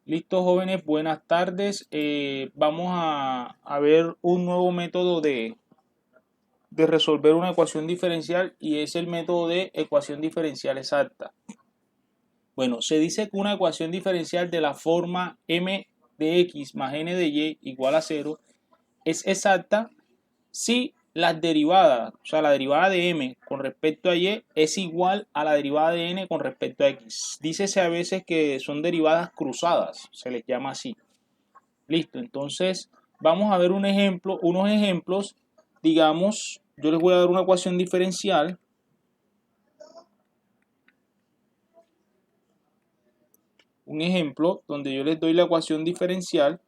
Listo, jóvenes, buenas tardes. Vamos a ver un nuevo método de resolver una ecuación diferencial y es el método de ecuación diferencial exacta. Bueno, se dice que una ecuación diferencial de la forma m de x más n de y igual a 0 es exacta si las derivadas, o sea, la derivada de m con respecto a y es igual a la derivada de n con respecto a x. Dícese a veces que son derivadas cruzadas, se les llama así. Listo, entonces vamos a ver unos ejemplos. Digamos, yo les voy a dar una ecuación diferencial. Un ejemplo donde yo les doy la ecuación diferencial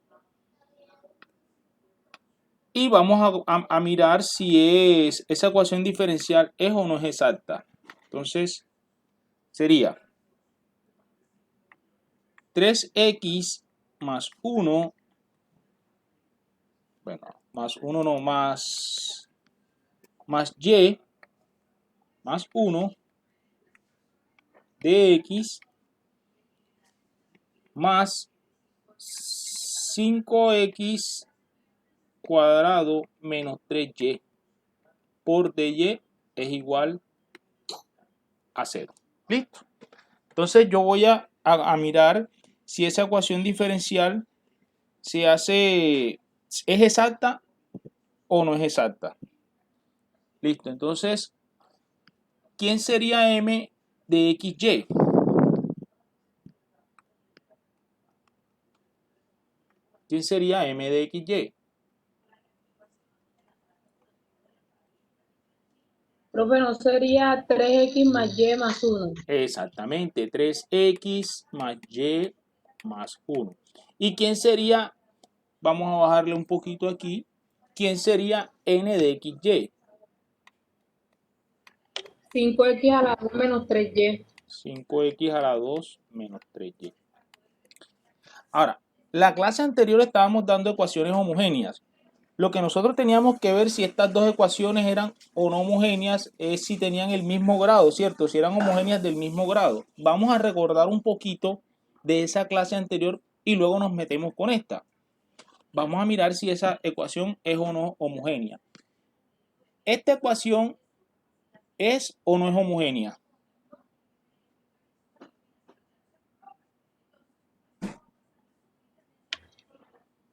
y vamos a mirar si esa ecuación diferencial es o no es exacta. Entonces sería 3x más 1, bueno, más 1 no, más y más 1 de x más 5x cuadrado menos 3y por dy es igual a 0. ¿Listo? Entonces yo voy a mirar si esa ecuación diferencial es exacta o no es exacta. Listo, entonces, ¿quién sería m de xy? ¿Quién sería m de xy? Profe, ¿no sería 3x más y más 1? Exactamente, 3x más y más 1. ¿Y quién sería? Vamos a bajarle un poquito aquí. ¿Quién sería n de xy? 5x a la 2 menos 3y. 5x a la 2 menos 3y. Ahora, la clase anterior estábamos dando ecuaciones homogéneas. Lo que nosotros teníamos que ver si estas dos ecuaciones eran o no homogéneas es si tenían el mismo grado, ¿cierto? Si eran homogéneas del mismo grado. Vamos a recordar un poquito de esa clase anterior y luego nos metemos con esta. Vamos a mirar si esa ecuación es o no homogénea. ¿Esta ecuación es o no es homogénea?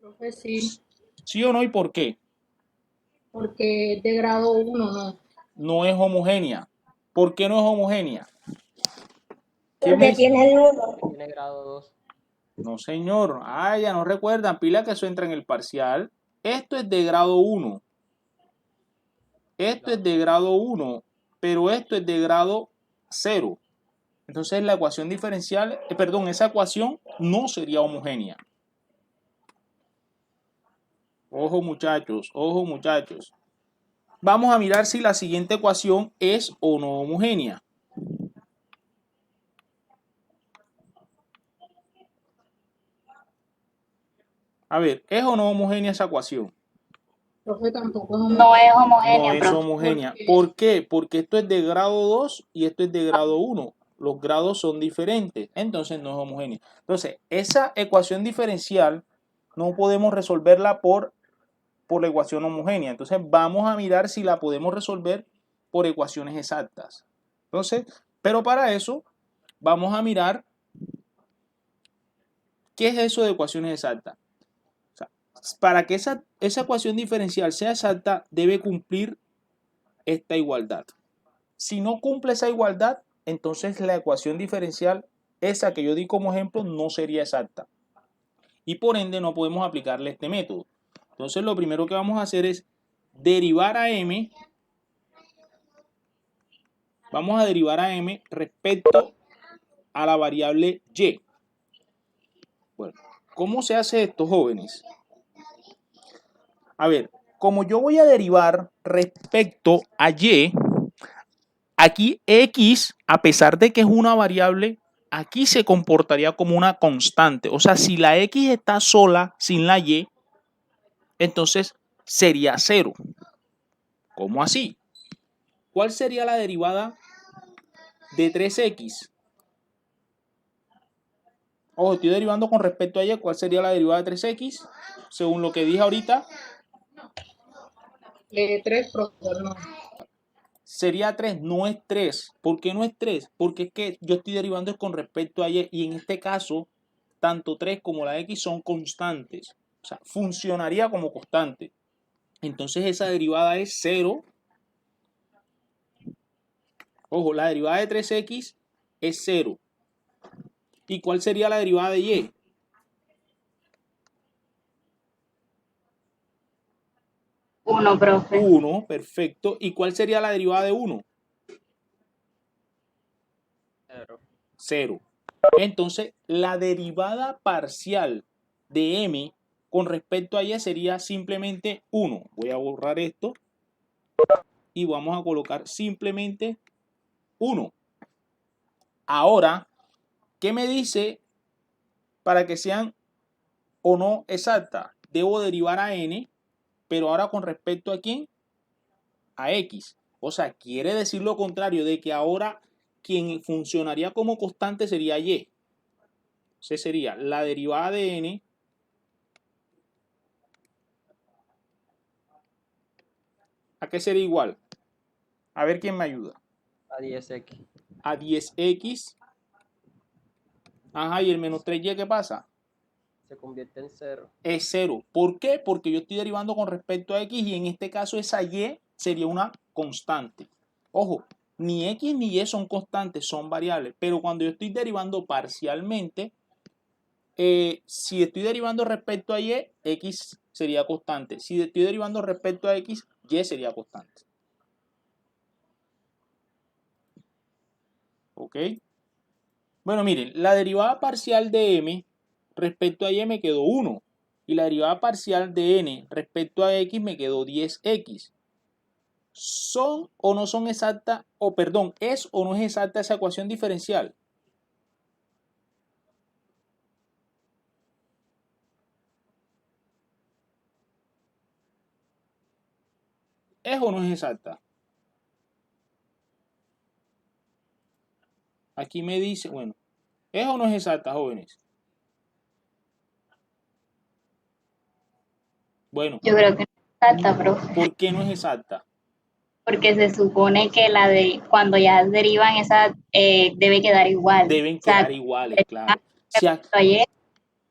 Profe, sí, ¿Sí o no y por qué? porque es de grado 1, ¿no? No es homogénea. ¿Por qué no es homogénea? ¿Quién me Porque dice? tiene el 1. Tiene grado 2. No, señor. Ah, ya no recuerdan. Pila que eso entra en el parcial. Esto es de grado 1. Esto es de grado 1, pero esto es de grado 0. Entonces la ecuación diferencial, esa ecuación no sería homogénea. Ojo muchachos, ojo muchachos. Vamos a mirar si la siguiente ecuación es o no homogénea. A ver, ¿es o no homogénea esa ecuación? Profe, tampoco es No es No homogéneo, es profe. homogénea. porque ¿Por qué? Porque esto es de grado 2 y esto es de grado 1. Los grados son diferentes, entonces no es homogénea. Entonces, esa ecuación diferencial no podemos resolverla por la ecuación homogénea. Entonces, vamos a mirar si la podemos resolver por ecuaciones exactas. Entonces, pero para eso, vamos a mirar qué es eso de ecuaciones exactas. O sea, para que esa ecuación diferencial sea exacta, debe cumplir esta igualdad. Si no cumple esa igualdad, entonces la ecuación diferencial, esa que yo di como ejemplo, no sería exacta. Y por ende no podemos aplicarle este método. Entonces lo primero que vamos a hacer es derivar a m. Vamos a derivar a m respecto a la variable y. Bueno, ¿cómo se hace esto, jóvenes? A ver, como yo voy a derivar respecto a y, aquí x, a pesar de que es una variable, aquí se comportaría como una constante. O sea, si la x está sola, sin la y, entonces sería 0. ¿Cómo así? ¿Cuál sería la derivada de 3x? Ojo, estoy derivando con respecto a y. ¿Cuál sería la derivada de 3x? Según lo que dije ahorita, 3, profesor, no. sería 3, no es 3. ¿Por qué no es 3? Porque es que yo estoy derivando con respecto a y en este caso, tanto 3 como la x son constantes. O sea, funcionaría como constante. Entonces esa derivada es 0. Ojo, la derivada de 3x es 0. ¿Y cuál sería la derivada de y? 1, profe. 1, perfecto. ¿Y cuál sería la derivada de 1? 0. 0. Entonces, la derivada parcial de m con respecto a y sería simplemente 1. Voy a borrar esto y vamos a colocar simplemente 1. Ahora, ¿qué me dice para que sean o no exactas? Debo derivar a n, pero ahora con respecto a quién? A x. O sea, quiere decir lo contrario, de que ahora quien funcionaría como constante sería y. Entonces sería la derivada de n ¿a qué sería igual? A ver quién me ayuda. A 10x. A 10x. Ajá, y el menos 3y, ¿qué pasa? Se convierte en 0. Es 0. ¿Por qué? Porque yo estoy derivando con respecto a x y en este caso esa y sería una constante. Ojo, ni x ni y son constantes, son variables. Pero cuando yo estoy derivando parcialmente, si estoy derivando respecto a y, x sería constante. Si estoy derivando respecto a x, y sería constante. ¿Ok? Bueno, miren, la derivada parcial de m respecto a y me quedó 1. Y la derivada parcial de n respecto a x me quedó 10x. ¿Son o no son exactas? O perdón, ¿es o no es exacta esa ecuación diferencial? ¿Es o no es exacta? Aquí me dice, bueno, ¿es o no es exacta, jóvenes? Bueno, Yo creo que no es exacta, profe. ¿por qué no es exacta? Porque se supone que la de cuando ya derivan esa debe quedar igual. Deben O sea, quedar iguales, claro. Si respecto a Y,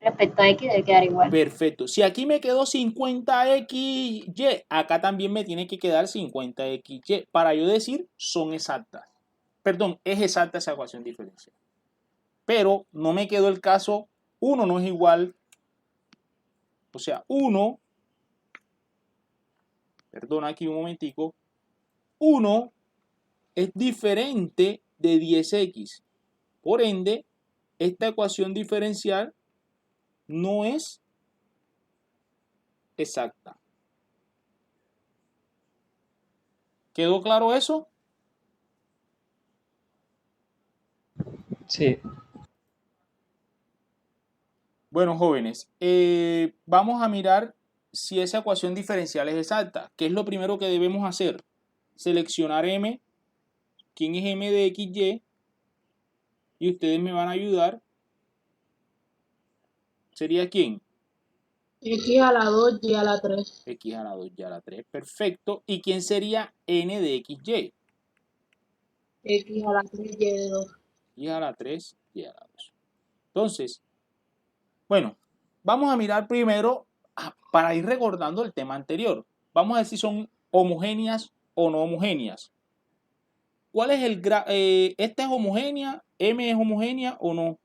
respecto a X debe quedar igual. Perfecto. Si aquí me quedó 50xy, acá también me tiene que quedar 50xy. Para yo decir, son exactas. Perdón, es exacta esa ecuación diferencial. Pero no me quedó el caso, 1 no es igual. O sea, 1, perdón aquí un momentico, 1 es diferente de 10x. Por ende, esta ecuación diferencial no es exacta. ¿Quedó claro eso? Sí. Bueno, jóvenes, vamos a mirar si esa ecuación diferencial es exacta. ¿Qué es lo primero que debemos hacer? Seleccionar m, quién es m de xy, y ustedes me van a ayudar. ¿Sería quién? X a la 2, Y a la 3. X a la 2 y a la 3. Perfecto. ¿Y quién sería n de xy? X a la 3, Y de 2. Y a la 3 y a la 2. Entonces, bueno, vamos a mirar primero para ir recordando el tema anterior. Vamos a ver si son homogéneas o no homogéneas. ¿Cuál es el grado? ¿Esta es homogénea? ¿M es homogénea o no?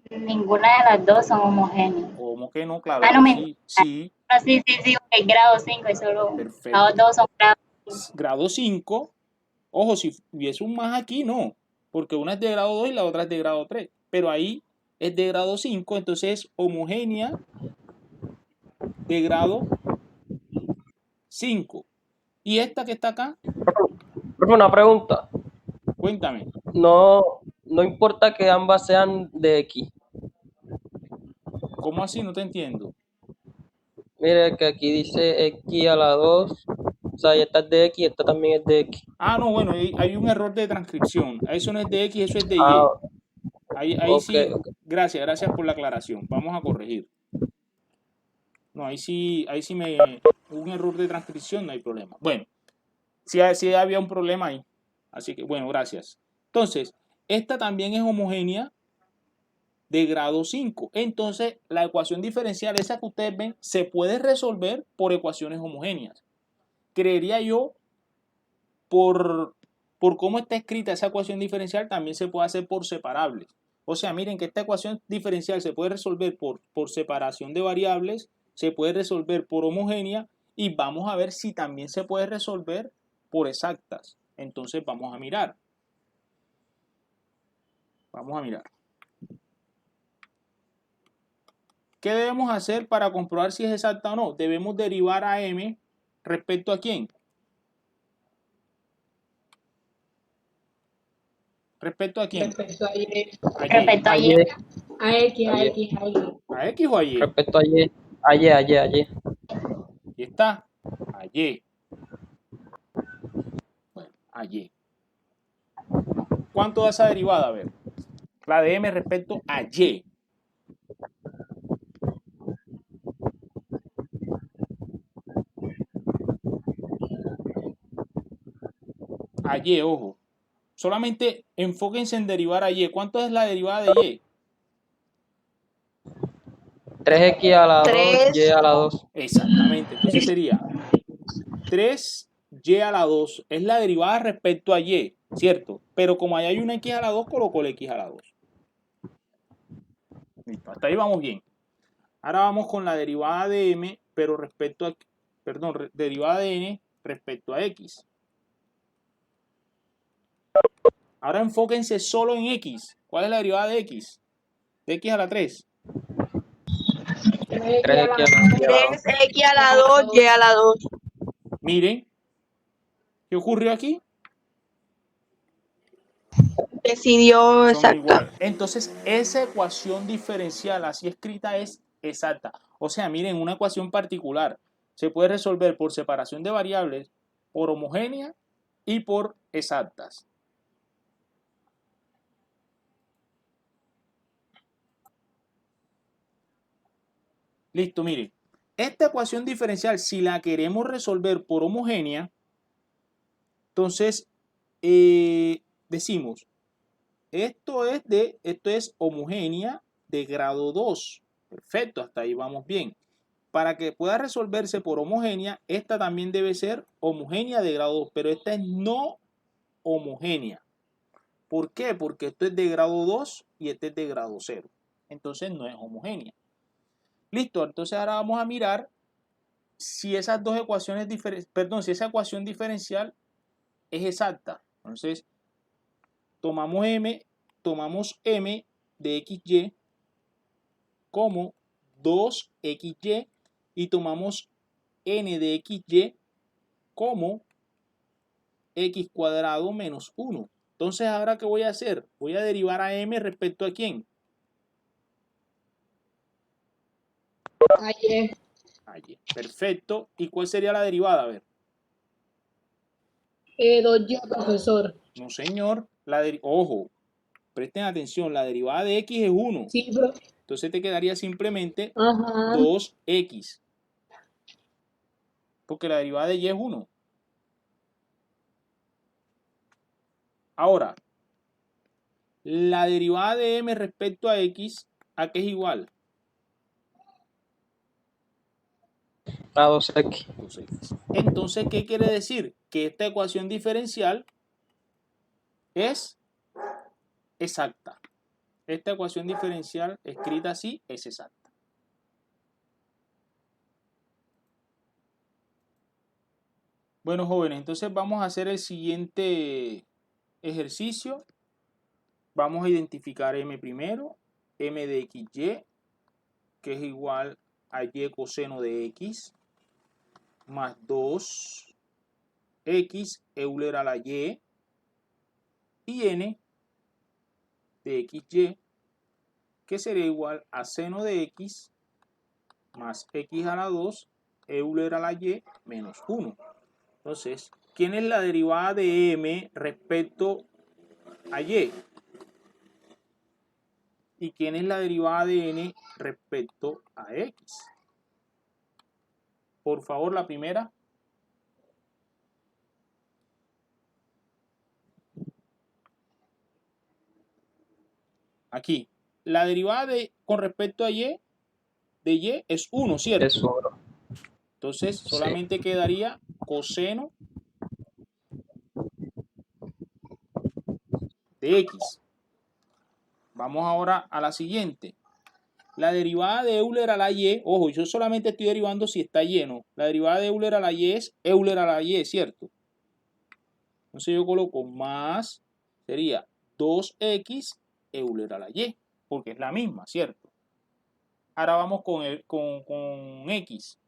Ninguna de las dos son homogéneas. ¿Cómo que no? Claro Ah, no que me. sí. Sí, No, sí, el grado 5 es solo. perfecto. Los dos son grado 5. Grado 5. Ojo, si hubiese un más aquí, no. Porque una es de grado 2 y la otra es de grado 3. Pero ahí es de grado 5, entonces es homogénea de grado 5. ¿Y esta que está acá? Profe, una pregunta. Cuéntame. No importa que ambas sean de X. ¿Cómo así? No te entiendo. Mire que aquí dice X a la 2. O sea, esta es de X y esta también es de X. Ah, no, bueno, hay un error de transcripción. Eso no es de X, eso es de Ah, Y. Ahí Ok, sí, ok. gracias por la aclaración. Vamos a corregir. No, ahí sí hubo un error de transcripción, no hay problema. Bueno, sí había un problema ahí. Así que, bueno, gracias. Entonces, esta también es homogénea de grado 5. Entonces, la ecuación diferencial, esa que ustedes ven, se puede resolver por ecuaciones homogéneas. Creería yo, por cómo está escrita esa ecuación diferencial, también se puede hacer por separables. O sea, miren que esta ecuación diferencial se puede resolver por separación de variables, se puede resolver por homogénea y vamos a ver si también se puede resolver por exactas. Entonces vamos a mirar. Vamos a mirar. ¿Qué debemos hacer para comprobar si es exacta o no? Debemos derivar a m respecto a quién. ¿Respecto a quién? Respecto a Y. A Y. Respecto a Y, Ayer, A X, a ayer. X, a Y. ¿A X o a Y? Respecto a ayer. Ayer. Aquí está. A Y. Bueno, a Y. ¿Cuánto da esa derivada? A ver. La de m respecto a Y. A Y, ojo. Solamente enfóquense en derivar a Y. ¿Cuánto es la derivada de Y? 3x a la 2, y a la 2. Exactamente. Entonces sería 3y a la 2 es la derivada respecto a y, ¿cierto? Pero como ahí hay una x a la 2, coloco la x a la 2. Listo, hasta ahí vamos bien. Ahora vamos con la derivada de m, pero respecto a, perdón, derivada de n respecto a x. Ahora enfóquense solo en x. ¿Cuál es la derivada de x? De x a la 3. 3X a la 3x a la 2, y a la 2. 3x a la 2, y a la 2. Miren, ¿qué ocurrió aquí? Decidió Son exacta. igual. Entonces, esa ecuación diferencial así escrita es exacta. O sea, miren, una ecuación particular se puede resolver por separación de variables, por homogénea y por exactas. Listo, miren. Esta ecuación diferencial, si la queremos resolver por homogénea, entonces decimos, esto es homogénea de grado 2. Perfecto, hasta ahí vamos bien. Para que pueda resolverse por homogénea, esta también debe ser homogénea de grado 2, pero esta es no homogénea. ¿Por qué? Porque esto es de grado 2 y este es de grado 0. Entonces no es homogénea. Listo, entonces ahora vamos a mirar si esas dos ecuaciones si esa ecuación diferencial es exacta. Entonces, tomamos m de xy como 2xy y tomamos n de xy como x cuadrado menos 1. Entonces, ¿ahora qué voy a hacer? Voy a derivar a m respecto a quién. A Y. A y. Perfecto. ¿Y cuál sería la derivada? A ver. 2Y, profesor. No, señor. Ojo, presten atención. La derivada de x es 1. Sí, profe. Entonces te quedaría simplemente Ajá. 2x. Porque la derivada de y es 1. Ahora, la derivada de m respecto a x, ¿a qué es igual? A 2x. 2x. Entonces, ¿qué quiere decir? Que esta ecuación diferencial es exacta. Esta ecuación diferencial escrita así es exacta. Bueno, jóvenes, entonces vamos a hacer el siguiente ejercicio. Vamos a identificar m primero, m de xy, que es igual a y coseno de x, más 2x Euler a la y, y n de xy, que sería igual a seno de x más x a la 2 Euler a la y menos 1. Entonces, ¿quién es la derivada de m respecto a y? ¿Y quién es la derivada de n respecto a x? Por favor, la primera. Aquí, la derivada con respecto a y, de y es 1, ¿cierto? Es 1. Entonces, Sí. solamente quedaría coseno de x. Vamos ahora a la siguiente. La derivada de Euler a la y, ojo, yo solamente estoy derivando si está lleno. La derivada de Euler a la y es Euler a la y, ¿cierto? Entonces yo coloco más, sería 2x Euler a la y, porque es la misma, ¿cierto? Ahora vamos con x.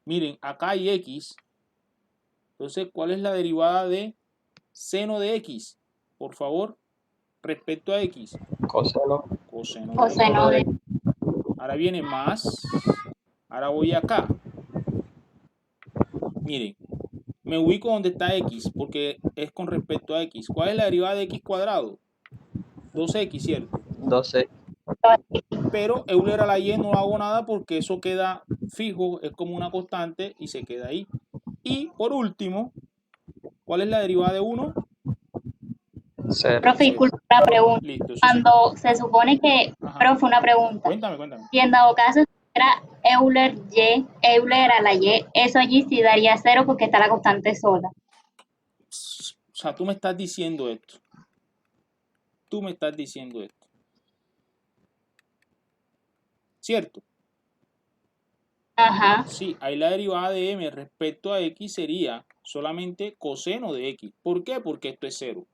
Miren, acá hay x. Entonces, ¿cuál es la derivada de seno de x? Por favor, respecto a x. Coseno. Coseno de x. Ahora viene más. Ahora voy acá. Miren, me ubico donde está x, porque es con respecto a x. ¿Cuál es la derivada de x cuadrado? 2x, ¿cierto? 12. Pero Euler a la y no hago nada porque eso queda fijo, es como una constante y se queda ahí. Y por último, ¿cuál es la derivada de 1? 0. Profe, disculpa la pregunta. Listo, eso Cuando se supone que, Ajá. profe, una pregunta. Cuéntame. Si en dado caso era Euler a la y, eso allí sí daría 0 porque está la constante sola. O sea, tú me estás diciendo esto. ¿Cierto? Ajá. Sí, ahí la derivada de m respecto a x sería solamente coseno de x. ¿Por qué? Porque esto es 0.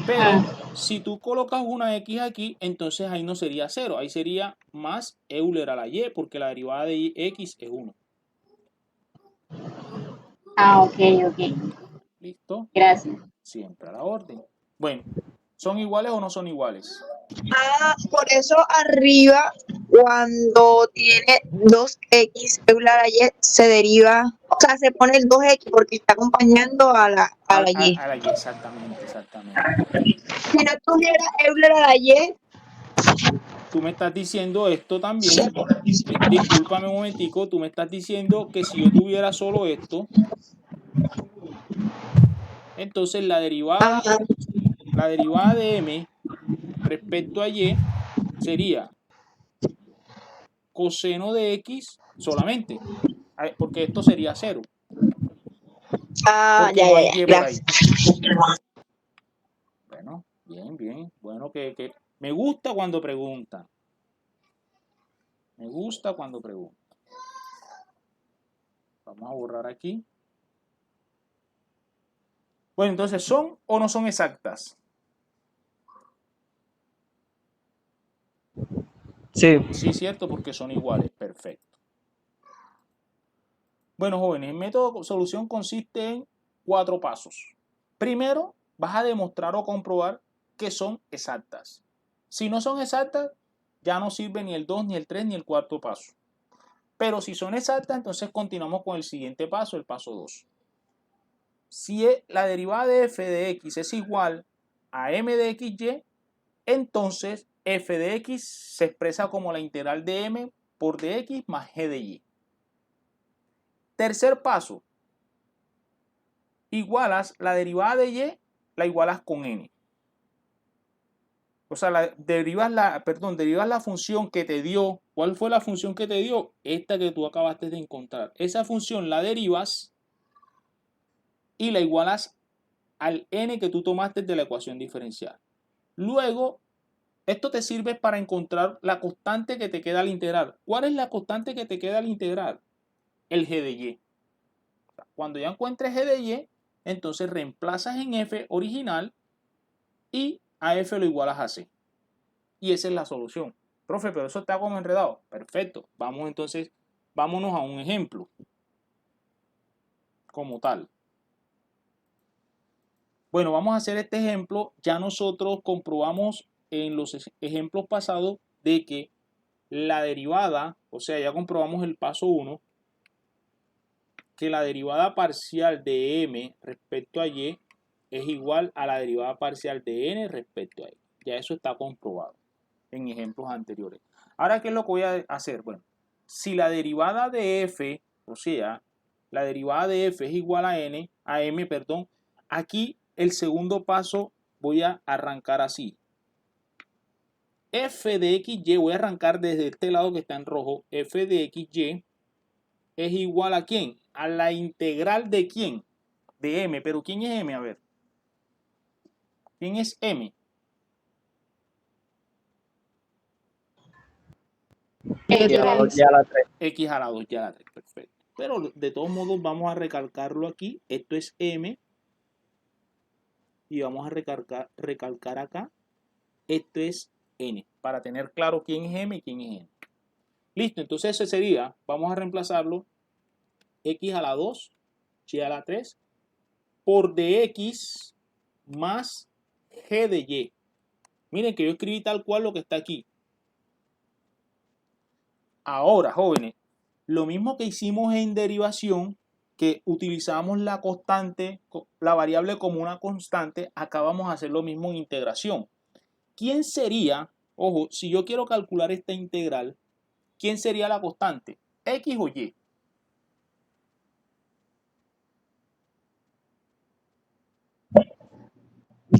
Pero si tú colocas una x aquí, entonces ahí no sería 0. Ahí sería más Euler a la y, porque la derivada de x es 1. Ah, ok. ¿Listo? Gracias. Siempre a la orden. Bueno, ¿son iguales o no son iguales? Ah, por eso arriba, cuando tiene 2x regular a y, se deriva, o sea, se pone el 2x porque está acompañando a la y. A la y, exactamente. Si no tuviera Euler a la y, Tú me estás diciendo esto también. Discúlpame un momentico, tú me estás diciendo que si yo tuviera solo esto, entonces la derivada de m respecto a y sería coseno de x solamente, porque esto sería 0. Porque no hay y por ahí. Bueno, bien. Bueno, que me gusta cuando preguntan. Vamos a borrar aquí. Bueno, entonces, ¿son o no son exactas? Sí. Sí, cierto, porque son iguales. Perfecto. Bueno, jóvenes, el método de solución consiste en 4 pasos. Primero, vas a demostrar o comprobar que son exactas. Si no son exactas, ya no sirve ni el 2, ni el 3, ni el cuarto paso. Pero si son exactas, entonces continuamos con el siguiente paso, el paso 2. Si la derivada de f de x es igual a m de xy, entonces f de x se expresa como la integral de m por dx más g de y. Tercer paso, igualas la derivada de y, la igualas con n. O sea, derivas la función que te dio. ¿Cuál fue la función que te dio? Esta que tú acabaste de encontrar. Esa función la derivas y la igualas al n que tú tomaste de la ecuación diferencial. Luego, esto te sirve para encontrar la constante que te queda al integrar. ¿Cuál es la constante que te queda al integrar? El g de y. Cuando ya encuentres g de y, entonces reemplazas en f original y a f lo igualas a c. Y esa es la solución. Profe, pero eso está como enredado. Perfecto. Vámonos a un ejemplo. Como tal. Bueno, vamos a hacer este ejemplo. Ya nosotros comprobamos en los ejemplos pasados de que la derivada, o sea, ya comprobamos el paso 1, que la derivada parcial de m respecto a y es igual a la derivada parcial de n respecto a x. Ya eso está comprobado en ejemplos anteriores. Ahora, ¿qué es lo que voy a hacer? Bueno, si la derivada de f, o sea, la derivada de f es igual a m, aquí el segundo paso voy a arrancar así. F de xy, voy a arrancar desde este lado que está en rojo, f de xy es igual a ¿quién? A la integral de ¿quién? De m, pero ¿quién es m? A ver. ¿Quién es m? Y a la 2 y a la 3. X a la 2 y a la 3, perfecto. Pero de todos modos vamos a recalcarlo aquí. Esto es m. Y vamos a recalcar acá. Esto es n. Para tener claro quién es m y quién es n. Listo, entonces ese sería, vamos a reemplazarlo. X a la 2, y a la 3, por dx más g de y. Miren que yo escribí tal cual lo que está aquí. Ahora, jóvenes, lo mismo que hicimos en derivación, que utilizamos la constante, la variable como una constante, acá vamos a hacer lo mismo en integración. ¿Quién sería, ojo, si yo quiero calcular esta integral, quién sería la constante? ¿X o Y?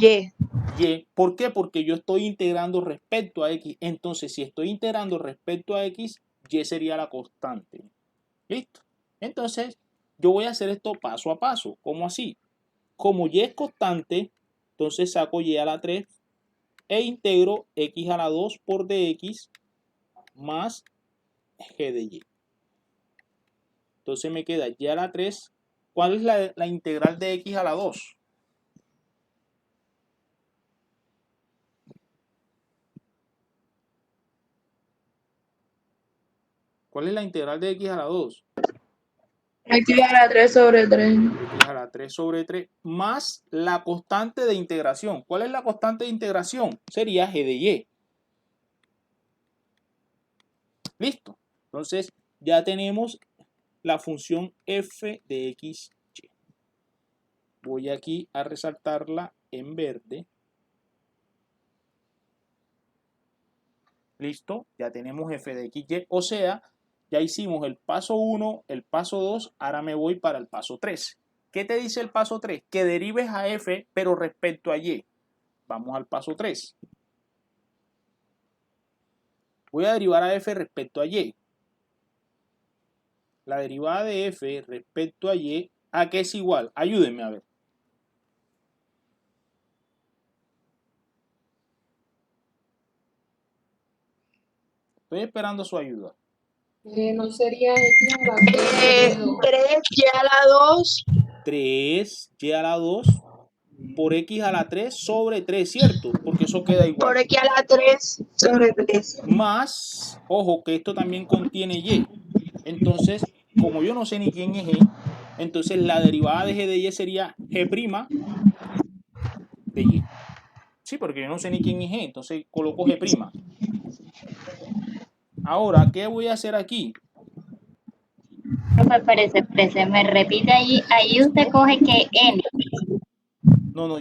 Y. Y. ¿Por qué? Porque yo estoy integrando respecto a X. Entonces, si estoy integrando respecto a X, Y sería la constante. ¿Listo? Entonces, yo voy a hacer esto paso a paso. ¿Cómo así? Como Y es constante, entonces saco Y a la 3 e integro X a la 2 por dx más G de Y. Entonces me queda Y a la 3. ¿Cuál es la integral de X a la 2? ¿Cuál es la integral de X a la 2? X a la 3 sobre 3. X a la 3 sobre 3 más la constante de integración. ¿Cuál es la constante de integración? Sería G de Y. Listo. Entonces ya tenemos la función f de x, y. Voy aquí a resaltarla en verde. Listo. Ya tenemos f de x, y. O sea, ya hicimos el paso 1, el paso 2, ahora me voy para el paso 3. ¿Qué te dice el paso 3? Que derives a f, pero respecto a y. Vamos al paso 3. Voy a derivar a f respecto a y. La derivada de f respecto a y, ¿a qué es igual? Ayúdenme a ver. Estoy esperando su ayuda. No sería X a la 3 sobre 2. 3y a la 2. 3y a la 2 por x a la 3 sobre 3, ¿cierto? Porque eso queda igual. Por x a la 3 sobre 3. Más, ojo, que esto también contiene y. Entonces, como yo no sé ni quién es g, entonces la derivada de g de y sería g' de y. Sí, porque yo no sé ni quién es g, entonces coloco g'. Ahora, ¿qué voy a hacer aquí? Profe, espérese, me repite ahí usted coge que n. No,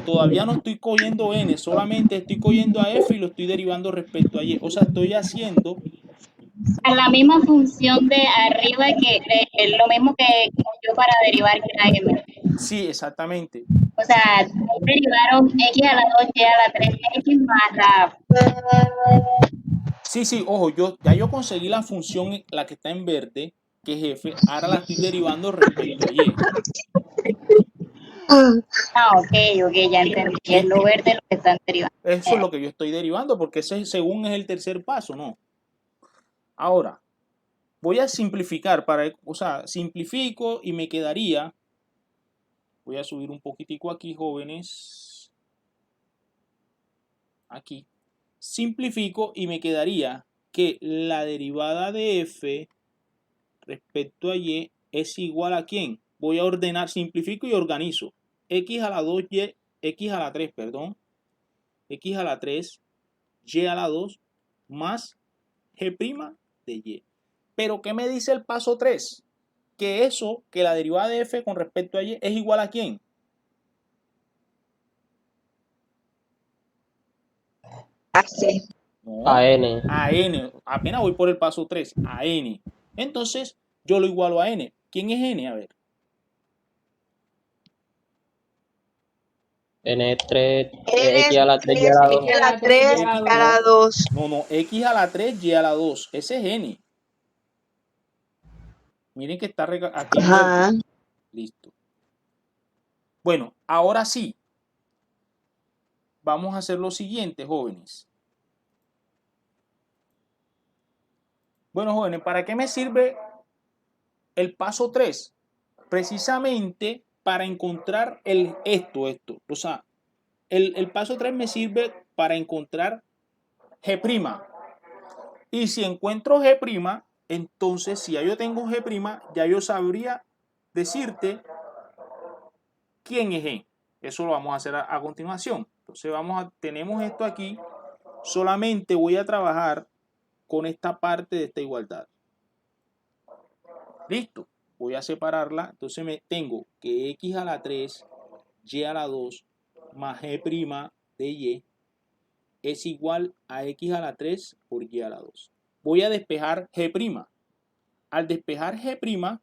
todavía no estoy cogiendo n, solamente estoy cogiendo a f y lo estoy derivando respecto a y. O sea, estoy haciendo A la misma función de arriba que lo mismo que yo para derivar que era m. sí, exactamente. O sea, derivaron x a la 2, y a la 3, x más la... Sí, ojo, ya yo conseguí la función, la que está en verde, que es f, ahora la estoy derivando respecto a y. Ok, ya entendí. Es lo verde lo que están derivando. Eso es lo que yo estoy derivando, porque ese según es el tercer paso, ¿no? Ahora, voy a simplificar, simplifico y me quedaría, voy a subir un poquitico aquí, jóvenes, aquí, simplifico y me quedaría que la derivada de f respecto a y es igual a ¿quién? Voy a ordenar, simplifico y organizo. X a la 2, y, x a la 3, perdón, x a la 3, y a la 2, más g' de y. Pero ¿qué me dice el paso 3? Que la derivada de f con respecto a y es igual a ¿quién? AC. No, A N. a n. Apenas voy por el paso 3, a n. Entonces, yo lo igualo a n. ¿Quién es n? A ver. N3, N X a la 3 y a es la 2. X a la 3 X, y a la 2. No, x a la 3, y a la 2. Ese es n. Miren que está aquí en verde. Ajá. Listo. Bueno, ahora sí. Vamos a hacer lo siguiente, jóvenes. Bueno, jóvenes, ¿para qué me sirve el paso 3? Precisamente para encontrar esto. O sea, el paso 3 me sirve para encontrar G'. Y si encuentro G', entonces si ya yo tengo G', ya yo sabría decirte quién es G. Eso lo vamos a hacer a continuación. Entonces tenemos esto aquí. Solamente voy a trabajar con esta parte de esta igualdad. Listo. Voy a separarla. Entonces tengo que x a la 3, y a la 2, más g' de y es igual a x a la 3 por y a la 2. Voy a despejar g'. Al despejar g',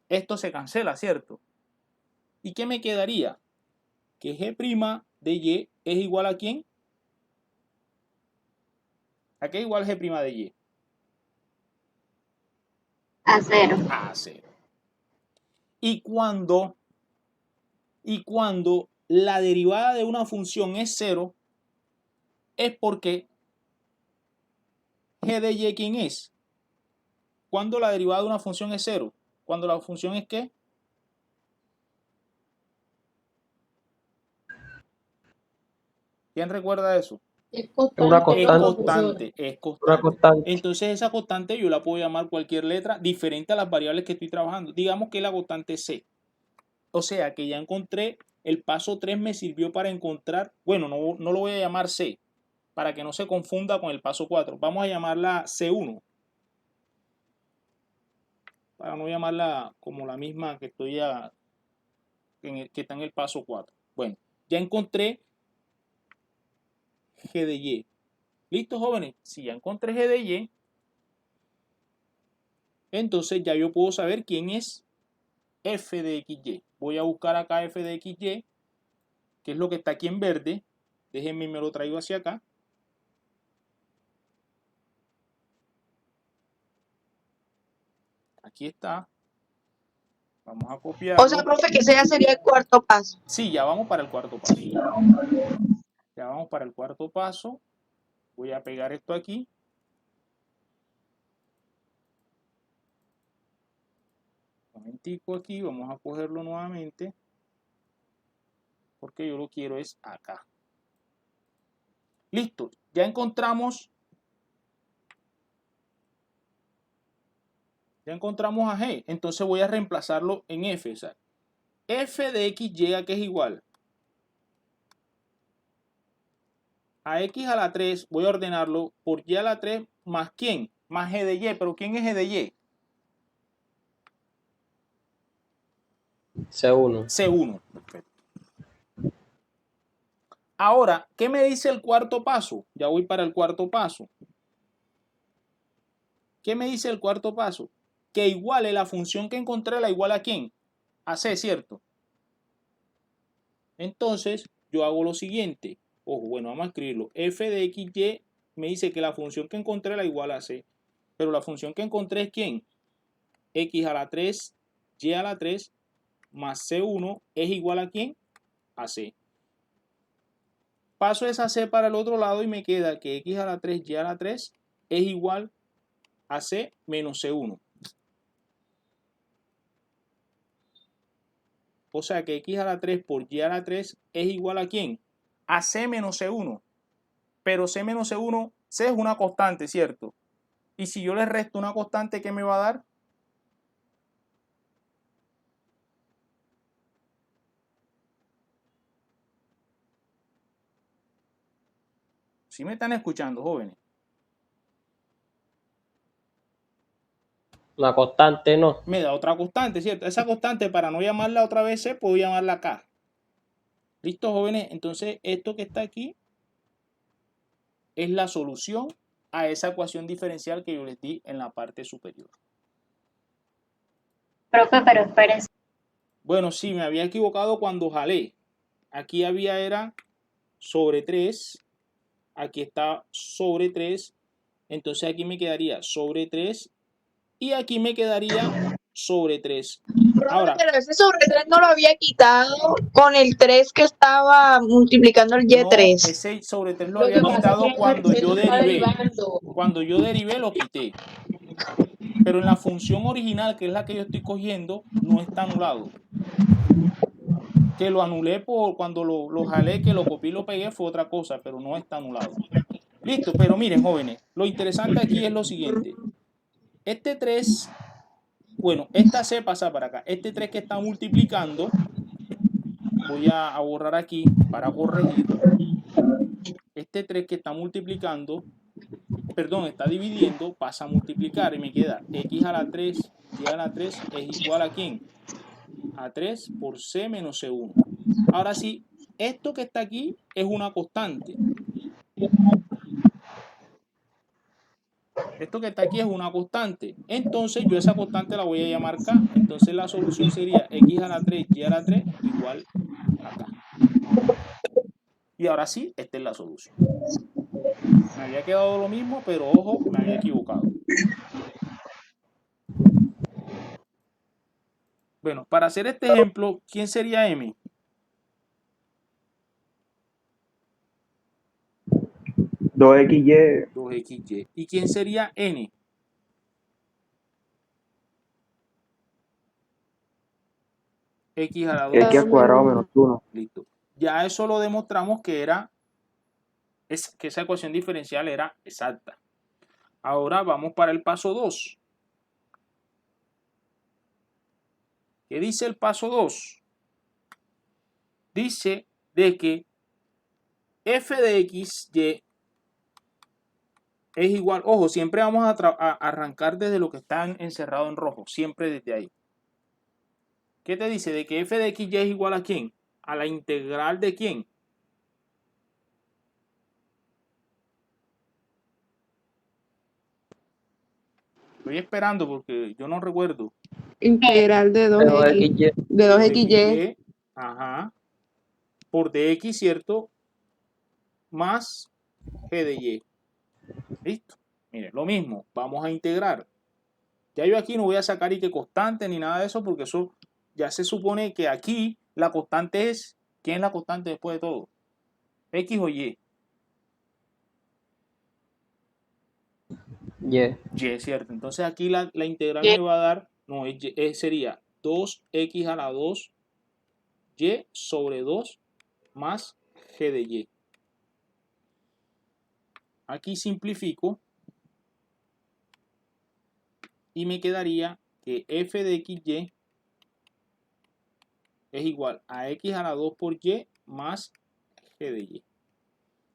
esto se cancela, ¿cierto? ¿Y qué me quedaría? Que g' de y es igual a ¿quién? ¿A qué es igual g' de y? A 0. A 0. Y cuando la derivada de una función es 0, es porque g de y, ¿quién es? Cuando la derivada de una función es 0. Cuando la función es ¿qué? ¿Quién recuerda eso? Es constante, Una Es constante. constante. Una constante. Entonces esa constante yo la puedo llamar cualquier letra diferente a las variables que estoy trabajando. Digamos que la constante es C. O sea que ya encontré, el paso 3 me sirvió para encontrar, bueno, no lo voy a llamar C, para que no se confunda con el paso 4. Vamos a llamarla C1. Para no llamarla como la misma que estoy que está en el paso 4. Bueno, ya encontré G de Y. ¿Listo, jóvenes? Si ya encontré G de Y, entonces ya yo puedo saber quién es f de xy. Voy a buscar acá f de xy, que es lo que está aquí en verde. Déjenme, me lo traigo hacia acá. Aquí está. Vamos a copiarlo. O sea, profe, que ese ya sería el cuarto paso. Sí, ya vamos para el cuarto paso. Ya vamos para el cuarto paso. Voy a pegar esto aquí. Un momentico aquí, vamos a cogerlo nuevamente. Porque yo lo quiero es acá. Listo, ya encontramos a G. Entonces voy a reemplazarlo en F. O sea, F de XY, ¿a qué es igual? A X a la 3 voy a ordenarlo por Y a la 3 más ¿quién? Más G de Y. ¿Pero quién es G de Y? C1. C1. Perfecto. Ahora, ¿qué me dice el cuarto paso? Ya voy para el cuarto paso. ¿Qué me dice el cuarto paso? Que iguale la función que encontré, la igual a ¿quién? A C, ¿cierto? Entonces, yo hago lo siguiente. Ojo, bueno, vamos a escribirlo. F de XY me dice que la función que encontré la igual a C. Pero la función que encontré es ¿quién? X a la 3, Y a la 3, más C1 es igual a ¿quién? A C. Paso esa C para el otro lado y me queda que X a la 3, Y a la 3 es igual a C menos C1. O sea que X a la 3 por Y a la 3 es igual a ¿quién? A C menos C1. Pero C menos C1, C es una constante, ¿cierto? Y si yo le resto una constante, ¿qué me va a dar? ¿Sí me están escuchando, jóvenes? Una constante, no. Me da otra constante, ¿cierto? Esa constante, para no llamarla otra vez C, puedo llamarla K. ¿Listo, jóvenes? Entonces, esto que está aquí, es la solución a esa ecuación diferencial que yo les di en la parte superior. Profe, pero espérese. Bueno, sí, me había equivocado cuando jalé. Aquí era sobre 3, aquí está sobre 3, entonces aquí me quedaría sobre 3 y aquí me quedaría sobre 3. Profe, Ahora, pero ese sobre 3 no lo había quitado con el 3 que estaba multiplicando el no, Y3. ese sobre 3 lo Lo había que pasa es quitado que cuando se yo está derivé. derivando. Cuando yo derivé lo quité. Pero en la función original, que es la que yo estoy cogiendo, no está anulado. Que lo anulé por cuando lo jalé, que lo copié y lo pegué, fue otra cosa, pero no está anulado. Listo, pero miren, jóvenes, lo interesante aquí es lo siguiente. Este 3, bueno, esta C pasa para acá. Este 3 que está multiplicando, voy a borrar aquí para corregir. Este 3 que está multiplicando, perdón, está dividiendo, pasa a multiplicar y me queda x a la 3, y a la 3 es igual a ¿quién? A 3 por c menos c1. Ahora sí, esto que está aquí es una constante. Esto que está aquí es una constante. Entonces yo esa constante la voy a llamar k. Entonces la solución sería x a la 3, y a la 3 igual a k. Y ahora sí, esta es la solución. Me había quedado lo mismo, pero ojo, me había equivocado. Bueno, para hacer este ejemplo, ¿quién sería m? 2XY, 2xy. ¿Y quién sería n? X a la 2. X al cuadrado menos 1. Listo. Ya eso lo demostramos que que esa ecuación diferencial era exacta. Ahora vamos para el paso 2. ¿Qué dice el paso 2? Dice de que f de x, y es igual, ojo, siempre vamos a arrancar desde lo que está encerrado en rojo, siempre desde ahí. ¿Qué te dice? De que f de x, y es igual a ¿quién? A la integral de ¿quién? Estoy esperando porque yo no recuerdo. Integral de De 2x. 2XY. De 2xy. Ajá. Por dx, ¿cierto? Más g de y. Listo. Mire, lo mismo. Vamos a integrar. Ya yo aquí no voy a sacar y que constante ni nada de eso porque eso ya se supone que aquí la constante es... ¿Quién es la constante después de todo? X o Y. Y. Y, ¿cierto? Entonces aquí la integral me va a dar... No, sería 2x a la 2 y sobre 2 más g de y. Aquí simplifico y me quedaría que f de xy es igual a x a la 2 por y más g de y.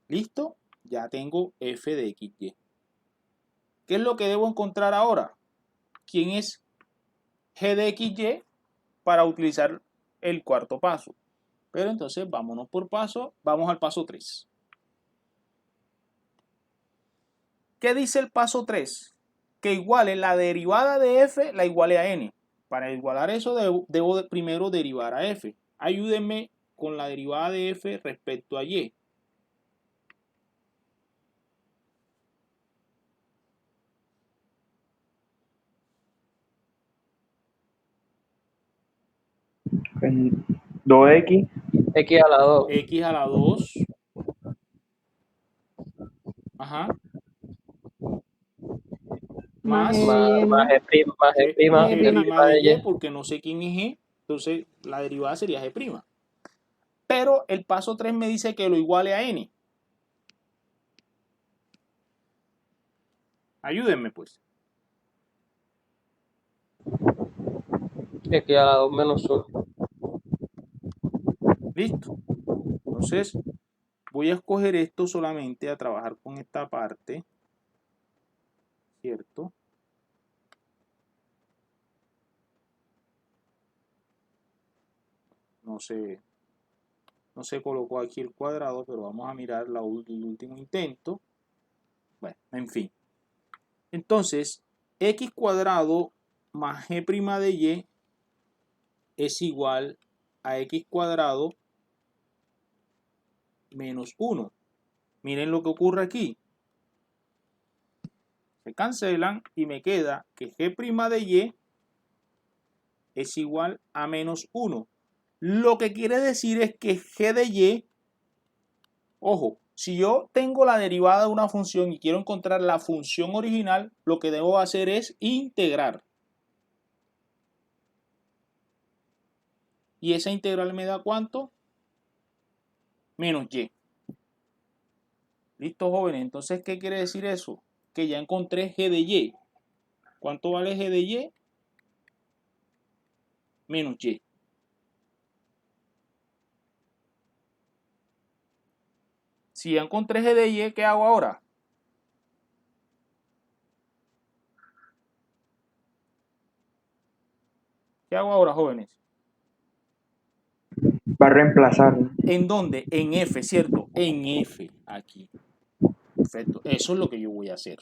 ¿Listo? Ya tengo f de xy. ¿Qué es lo que debo encontrar ahora? ¿Quién es g de xy para utilizar el cuarto paso? Pero entonces vámonos por paso, vamos al paso 3. ¿Qué dice el paso 3? Que iguale la derivada de f, la iguale a n. Para igualar eso debo primero derivar a f. Ayúdenme con la derivada de f respecto a y. Pues, 2X X a la 2. X a la 2. Ajá. Más Más G', más G', G' G' de de y, porque no sé quién es g. Entonces la derivada sería g'. Pero el paso 3 me dice que lo iguale a n. Ayúdenme pues. Y. X a la 2 menos 1. Listo. Entonces voy a escoger esto solamente a trabajar con esta parte. ¿Cierto? No se colocó aquí el cuadrado, pero vamos a mirar el último intento. Bueno, en fin. Entonces, x cuadrado más g' de y es igual a x cuadrado menos 1. Miren lo que ocurre aquí. Se cancelan y me queda que g' de y es igual a menos 1. Lo que quiere decir es que g de y, ojo, si yo tengo la derivada de una función y quiero encontrar la función original, lo que debo hacer es integrar. ¿Y esa integral me da cuánto? Menos y. ¿Listo, jóvenes? Entonces, ¿qué quiere decir eso? Que ya encontré g de y. ¿Cuánto vale g de y? Menos y. Si ya encontré g de y, ¿qué hago ahora? ¿Qué hago ahora, jóvenes? Va a reemplazar. ¿En dónde? En f, ¿cierto? En f, aquí. Perfecto. Eso es lo que yo voy a hacer.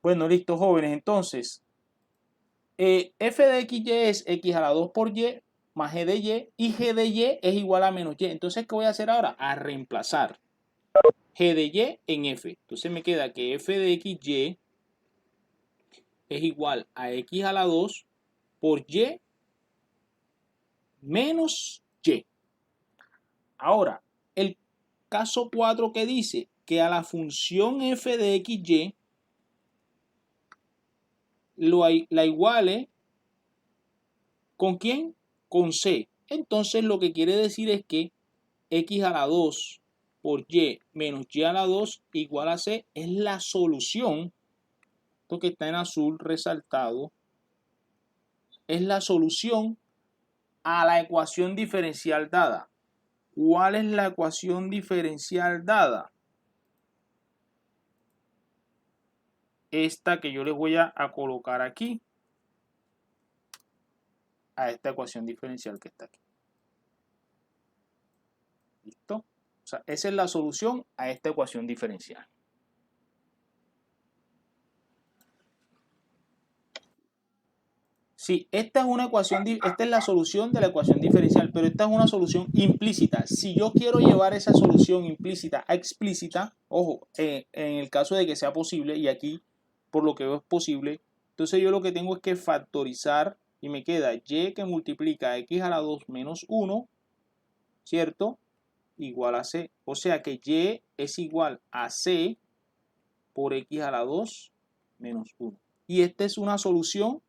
Bueno, listo, jóvenes. Entonces, f de xy es x a la 2 por y más g de y g de y es igual a menos y. Entonces, ¿qué voy a hacer ahora? A reemplazar g de y en f. Entonces me queda que f de xy es igual a x a la 2 por y menos y. Ahora, el caso 4 que dice que a la función f de xy la iguale ¿con quién? Con c. Entonces lo que quiere decir es que x a la 2 por y menos y a la 2 igual a c es la solución. Esto que está en azul resaltado es la solución a la ecuación diferencial dada. ¿Cuál es la ecuación diferencial dada? Esta que yo les voy a colocar aquí, a esta ecuación diferencial que está aquí. ¿Listo? O sea, esa es la solución a esta ecuación diferencial. Sí, esta es una ecuación, esta es la solución de la ecuación diferencial, pero esta es una solución implícita. Si yo quiero llevar esa solución implícita a explícita, ojo, en el caso de que sea posible, y aquí por lo que veo es posible, entonces yo lo que tengo es que factorizar y me queda y que multiplica x a la 2 menos 1, ¿cierto? Igual a c. O sea que y es igual a c por x a la 2 menos 1. Y esta es una solución.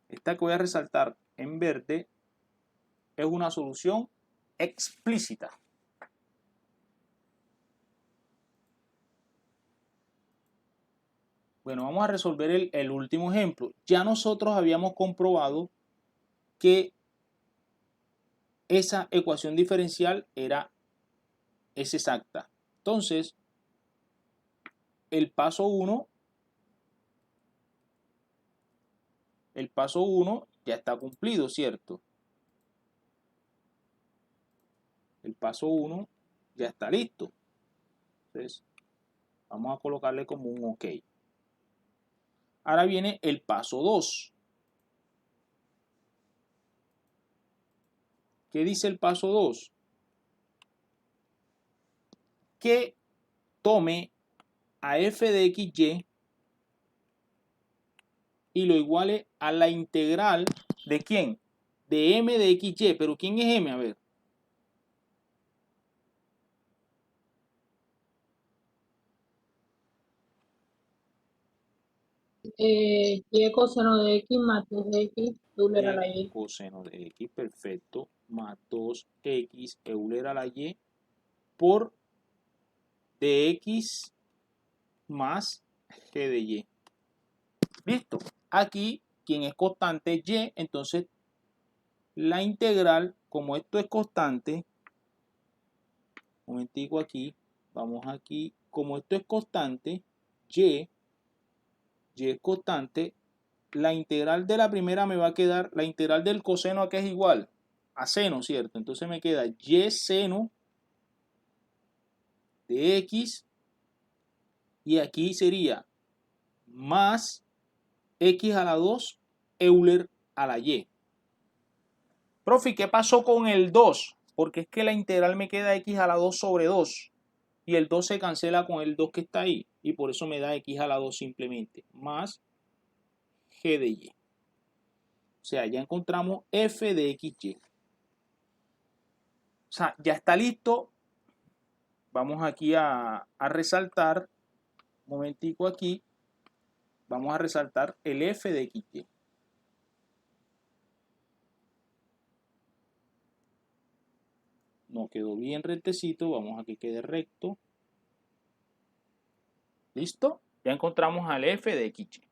Esta que voy a resaltar en verde es una solución explícita. Bueno, vamos a resolver el último ejemplo. Ya nosotros habíamos comprobado que esa ecuación diferencial es exacta. Entonces, el paso 1 ya está cumplido, ¿cierto? El paso 1 ya está listo. Entonces, vamos a colocarle como un OK. Ahora viene el paso 2. ¿Qué dice el paso 2? Que tome a f de xy y lo iguale a la integral de ¿quién? De m de xy. ¿Pero quién es m? A ver. Y coseno de x más 2 de x, Euler a la y. Coseno de x, perfecto, más 2x Euler a la y por dx más g de y. Listo. Aquí, quien es constante es y, entonces la integral, como esto es constante, un momentico aquí, vamos aquí, como esto es constante, y es constante, la integral de la primera me va a quedar, la integral del coseno acá es igual a seno, ¿cierto? Entonces me queda y seno de X y aquí sería más X a la 2 Euler a la Y. Profe, ¿qué pasó con el 2? Porque es que la integral me queda X a la 2 sobre 2 y el 2 se cancela con el 2 que está ahí y por eso me da X a la 2 simplemente más G de Y. O sea, ya encontramos F de XY. O sea, ya está listo. Vamos aquí a resaltar, un momentico aquí, vamos a resaltar el F de XY. No quedó bien rectecito, vamos a que quede recto. ¿Listo? Ya encontramos al F de XY.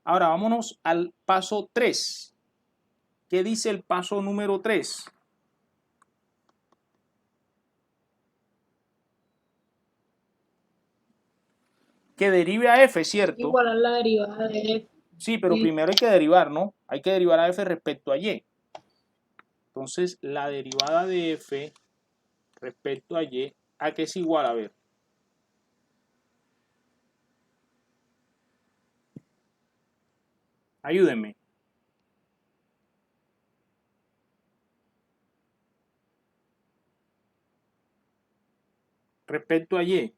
Ahora vámonos al paso 3. ¿Qué dice el paso número 3? Que derive a F, ¿cierto? Igualar la derivada de F. Sí, pero Sí. primero hay que derivar, ¿no? Hay que derivar a F respecto a Y. Entonces, la derivada de F respecto a Y, ¿a qué es igual? A ver. Ayúdenme. Respecto a Y.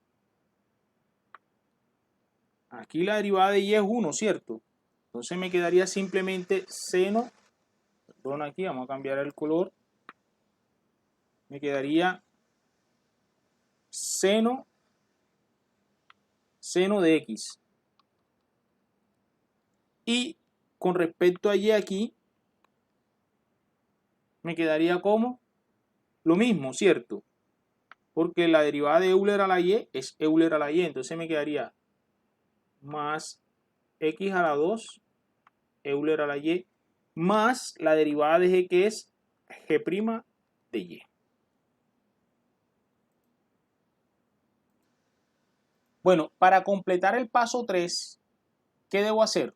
Aquí la derivada de Y es 1, ¿cierto? Entonces me quedaría simplemente seno. Perdón, aquí vamos a cambiar el color. Me quedaría seno de X. Y con respecto a Y aquí, me quedaría como lo mismo, ¿cierto? Porque la derivada de Euler a la Y es Euler a la Y. Entonces me quedaría más X a la 2 Euler a la Y más la derivada de G que es G' de Y. Bueno, para completar el paso 3, ¿qué debo hacer?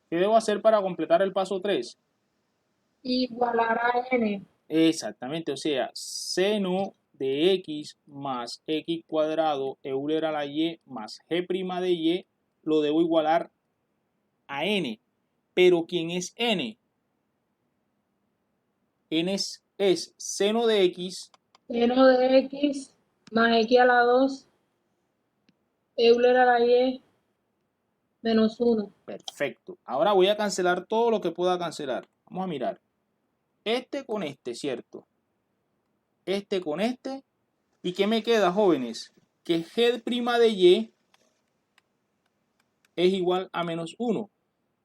¿Qué debo hacer para completar el paso 3? Igualar a N. Exactamente, o sea, seno de X más X cuadrado Euler a la Y más G' de Y lo debo igualar a N. Pero ¿quién es N? N es seno de X. Seno de X más X a la 2 Euler a la Y menos 1. Perfecto. Ahora voy a cancelar todo lo que pueda cancelar. Vamos a mirar. Este con este, ¿cierto? Este con este. ¿Y qué me queda, jóvenes? Que G' de Y es igual a menos 1.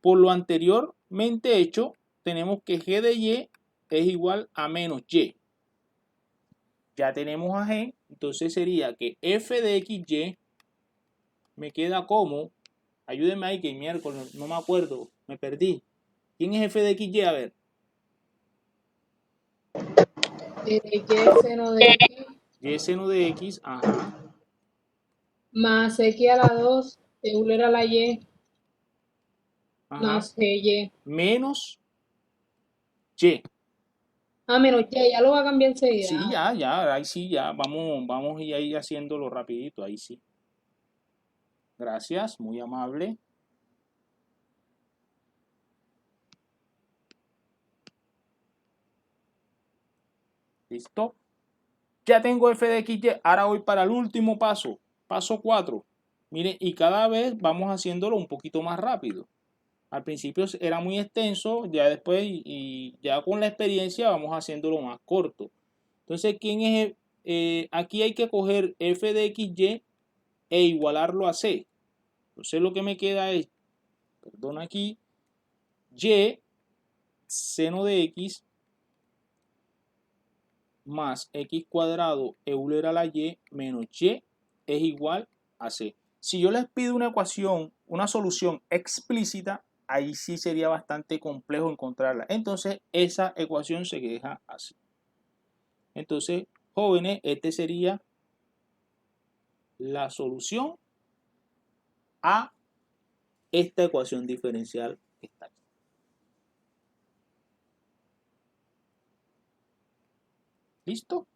Por lo anteriormente hecho, tenemos que G de Y es igual a menos Y. Ya tenemos a G, entonces sería que F de XY me queda como, ayúdenme ahí que miércoles, no me acuerdo, me perdí. ¿Quién es F de XY? A ver. Y seno de X Y seno de X, ajá. más X a la 2 Euler a la Y Ajá. más GY. Menos Y. Ah, menos Y, ya lo va a cambiar enseguida. Sí, ya, ahí sí, ya, vamos a ir ahí haciéndolo rapidito, ahí sí. Gracias, muy amable. ¿Listo? Ya tengo F de XY, ahora voy para el último paso, paso 4. Miren, y cada vez vamos haciéndolo un poquito más rápido. Al principio era muy extenso, ya después y ya con la experiencia vamos haciéndolo más corto. Entonces, ¿quién es? Aquí hay que coger F de XY e igualarlo a C. Entonces lo que me queda es, perdón aquí, Y seno de X más X cuadrado Euler a la Y menos Y es igual a C. Si yo les pido una ecuación, una solución explícita, ahí sí sería bastante complejo encontrarla. Entonces esa ecuación se deja así. Entonces, jóvenes, este sería la solución a esta ecuación diferencial está aquí. ¿Listo?